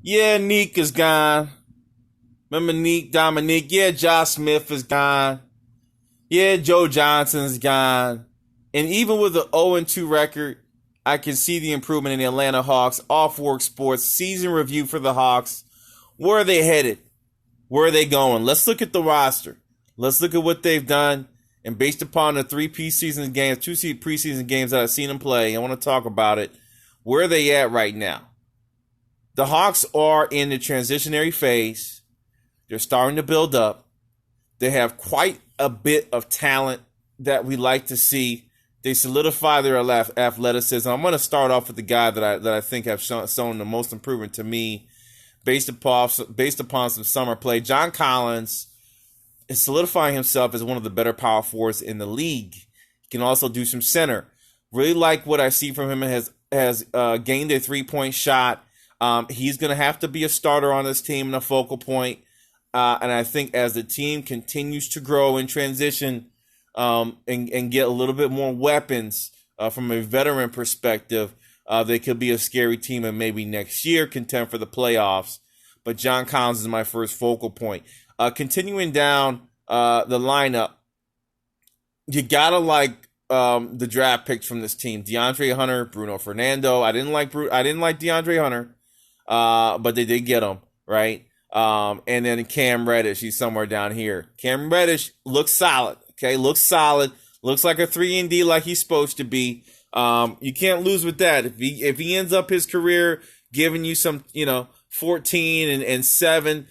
Yeah, Neek is gone. Remember Neek, Dominique? Yeah, Josh Smith is gone. Yeah, Joe Johnson's gone. And even with the 0-2 record, I can see the improvement in the Atlanta Hawks. Off Work Sports season review for the Hawks. Where are they headed? Where are they going? Let's look at the roster. Let's look at what they've done. And based upon the two preseason games that I've seen them play, I want to talk about it. Where are they at right now? The Hawks are in the transitionary phase. They're starting to build up. They have quite a bit of talent that we like to see. They solidify their athleticism. I'm going to start off with the guy that I think have shown the most improvement to me based upon some summer play. John Collins is solidifying himself as one of the better power forwards in the league. He can also do some center. Really like what I see from him. Has gained a 3-point shot. He's going to have to be a starter on this team and a focal point. And I think as the team continues to grow and transition and get a little bit more weapons from a veteran perspective, they could be a scary team and maybe next year contend for the playoffs. But John Collins is my first focal point. Continuing down the lineup, you got to like the draft picks from this team. DeAndre Hunter, Bruno Fernando. I didn't like DeAndre Hunter, but they did get him, right? And then Cam Reddish, he's somewhere down here. Cam Reddish looks solid, okay? Looks solid. Looks like a 3-and-D like he's supposed to be. You can't lose with that. If he ends up his career giving you some, 14 and 7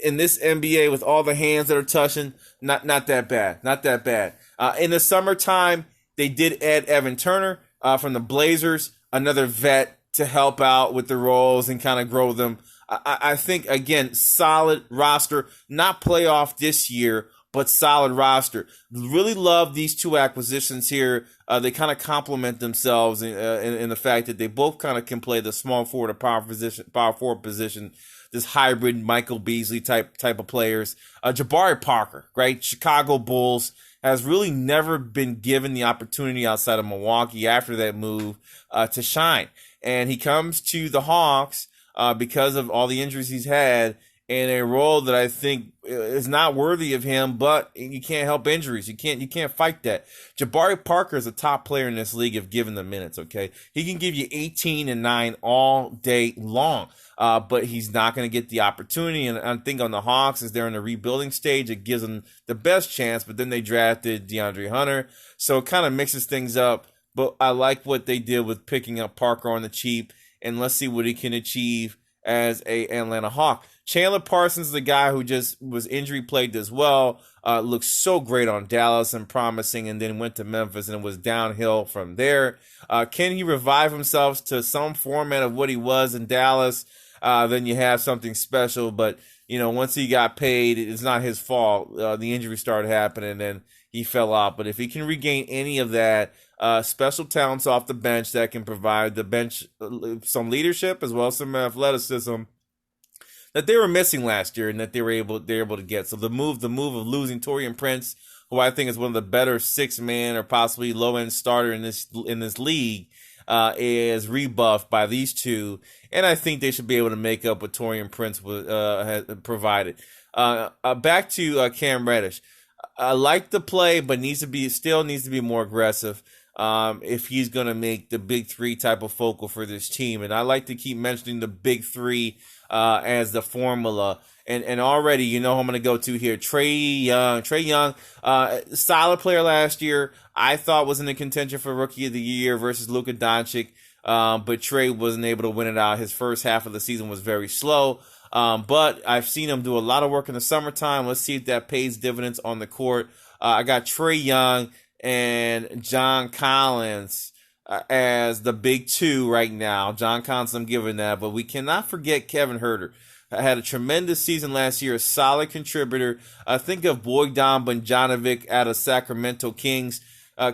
in this NBA with all the hands that are touching, not that bad. Not that bad. In the summertime, they did add Evan Turner from the Blazers, another vet to help out with the roles and kind of grow them. I think, again, solid roster, not playoff this year, but solid roster. Really love these two acquisitions here. They kind of complement themselves in the fact that they both kind of can play the small forward or power forward position. This hybrid Michael Beasley type of players. Jabari Parker, right? Chicago Bulls has really never been given the opportunity outside of Milwaukee after that move to shine. And he comes to the Hawks because of all the injuries he's had in a role that I think is not worthy of him, but you can't help injuries. You can't fight that. Jabari Parker is a top player in this league if given the minutes, okay? He can give you 18 and 9 all day long, but he's not going to get the opportunity. And I think on the Hawks, as they're in the rebuilding stage, it gives them the best chance, but then they drafted DeAndre Hunter, so it kind of mixes things up. But I like what they did with picking up Parker on the cheap, and let's see what he can achieve as a Atlanta Hawk. Chandler Parsons, the guy who just was injury plagued as well, looked so great on Dallas and promising, and then went to Memphis and was downhill from there. Can he revive himself to some format of what he was in Dallas? Then you have something special. But once he got paid, it's not his fault. The injury started happening, and then he fell out. But if he can regain any of that, special talents off the bench that can provide the bench some leadership as well as some athleticism that they were missing last year and that they're able to get. So the move of losing Taurean Prince, who I think is one of the better 6-man or possibly low-end starter in this league, is rebuffed by these two, and I think they should be able to make up what Taurean Prince had provided. Back to Cam Reddish. I like the play, but still needs to be more aggressive if he's going to make the big three type of focal for this team. And I like to keep mentioning the big three as the formula. And already, who I'm going to go to here. Trae Young, solid player last year. I thought was in the contention for Rookie of the Year versus Luka Doncic. But Trae wasn't able to win it out. His first half of the season was very slow. But I've seen him do a lot of work in the summertime. Let's see if that pays dividends on the court. I got Trae Young and John Collins as the big two right now. John Collins, I'm giving that. But we cannot forget Kevin Huerter. Had a tremendous season last year, a solid contributor. Think of Bogdan Bogdanovic out of Sacramento Kings.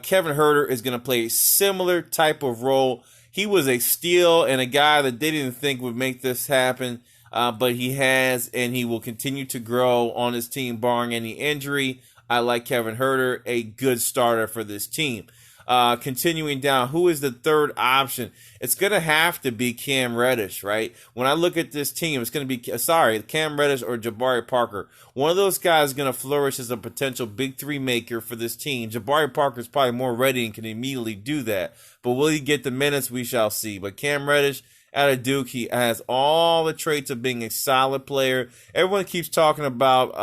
Kevin Huerter is going to play a similar type of role. He was a steal and a guy that they didn't think would make this happen, but he has, and he will continue to grow on his team, barring any injury. I like Kevin Huerter, a good starter for this team. Continuing down, who is the third option? It's going to have to be Cam Reddish, right? When I look at this team, it's going to be, Cam Reddish or Jabari Parker. One of those guys is going to flourish as a potential big three maker for this team. Jabari Parker is probably more ready and can immediately do that. But will he get the minutes? We shall see. But Cam Reddish out of Duke, he has all the traits of being a solid player. Everyone keeps talking about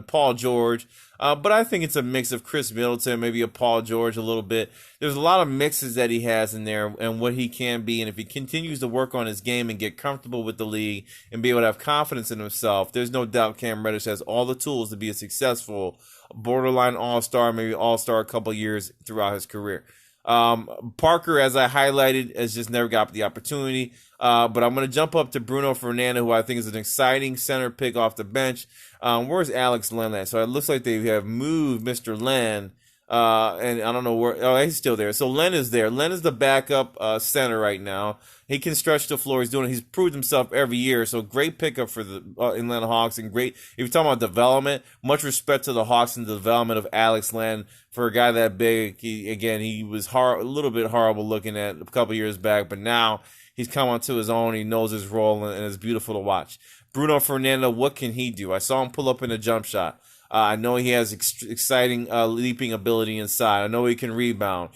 Paul George. But I think it's a mix of Chris Middleton, maybe a Paul George a little bit. There's a lot of mixes that he has in there and what he can be. And if he continues to work on his game and get comfortable with the league and be able to have confidence in himself, there's no doubt Cam Reddish has all the tools to be a successful borderline all-star, maybe all-star a couple years throughout his career. Parker, as I highlighted, has just never got the opportunity. But I'm going to jump up to Bruno Fernando, who I think is an exciting center pick off the bench. Where's Alex Len at? So it looks like they have moved Mr. Len. And I don't know where. Oh, he's still there. So Len is there. Len is the backup center right now. He can stretch the floor. He's proved himself every year. So great pickup for the Atlanta Hawks, and great. If you're talking about development, much respect to the Hawks and the development of Alex Len. For a guy that big, he was a little bit horrible looking at a couple years back, but now he's come onto his own. He knows his role, and it's beautiful to watch. Bruno Fernando, what can he do? I saw him pull up in a jump shot. I know he has exciting leaping ability inside. I know he can rebound.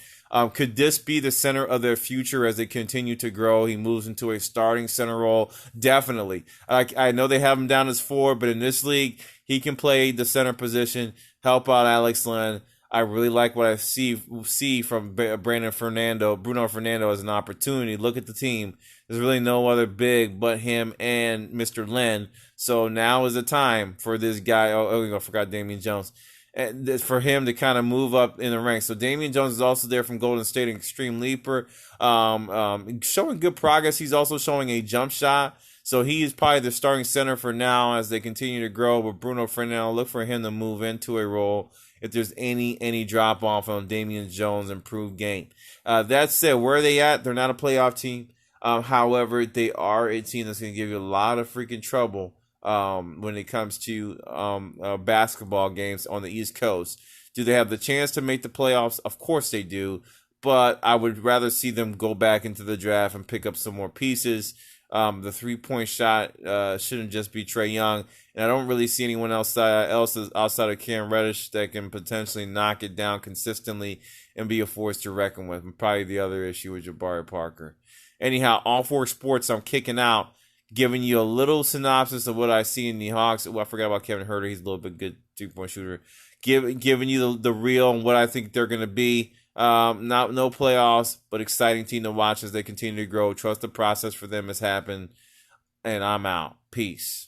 Could this be the center of their future as they continue to grow? He moves into a starting center role. Definitely. I know they have him down as 4, but in this league, he can play the center position, help out Alex Len. I really like what I see from Bruno Fernando as an opportunity. Look at the team. There's really no other big but him and Mr. Len. So now is the time for this guy. I forgot Damian Jones. And for him to kind of move up in the ranks. So Damian Jones is also there from Golden State, an extreme leaper. Showing good progress. He's also showing a jump shot. So he is probably the starting center for now as they continue to grow. But Bruno Fernando, look for him to move into a role if there's any drop off on Damian Jones' improved game. That said, where are they at? They're not a playoff team. However, they are a team that's going to give you a lot of freaking trouble when it comes to basketball games on the East Coast. Do they have the chance to make the playoffs? Of course they do. But I would rather see them go back into the draft and pick up some more pieces. The 3-point shot shouldn't just be Trae Young. And I don't really see anyone else outside of Cam Reddish that can potentially knock it down consistently and be a force to reckon with. And probably the other issue with Jabari Parker. Anyhow, all 4 sports I'm kicking out, giving you a little synopsis of what I see in the Hawks. I forgot about Kevin Huerter. He's a little bit good 3-point shooter. Giving you the real and what I think they're going to be. No playoffs, but exciting team to watch as they continue to grow. Trust the process for them has happened. And I'm out. Peace.